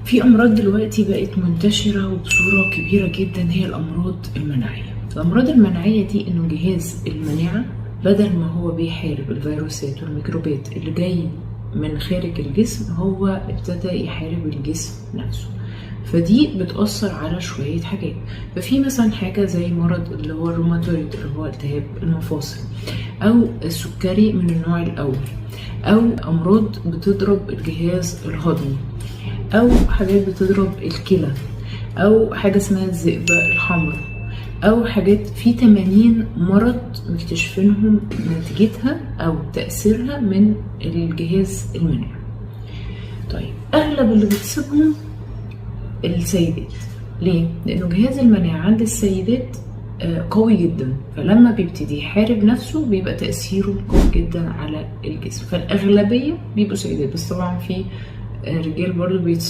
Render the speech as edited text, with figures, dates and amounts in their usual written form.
في امراض دلوقتي بقت منتشرة وبصورة كبيرة جدا، هي الامراض المناعية. الامراض المناعية دي انه جهاز المناعة بدل ما هو بيحارب الفيروسات والميكروبات اللي جاي من خارج الجسم، هو ابتدى يحارب الجسم نفسه. فدي بتأثر على شوية حاجات. ففي مثلا حاجة زي مرض اللي هو الروماتويد اللي هو التهاب المفاصل، أو السكري من النوع الأول، أو أمراض بتضرب الجهاز الهضمي، أو حاجات بتضرب الكلى، أو حاجة اسمها الذئبة الحمراء، أو حاجات في 80 مرض مكتشفينهم نتيجتها أو تأثيرها من الجهاز المناعي. طيب أغلب اللي بتصيبهم السيدات. ليه؟ لأنه جهاز المناعة عند السيدات قوي جدا، فلما بيبتدي يحارب نفسه بيبقى تأثيره قوي جدا على الجسم. فالأغلبية بيبقوا سيدات، بس طبعا في رجال برضه بيتصابوا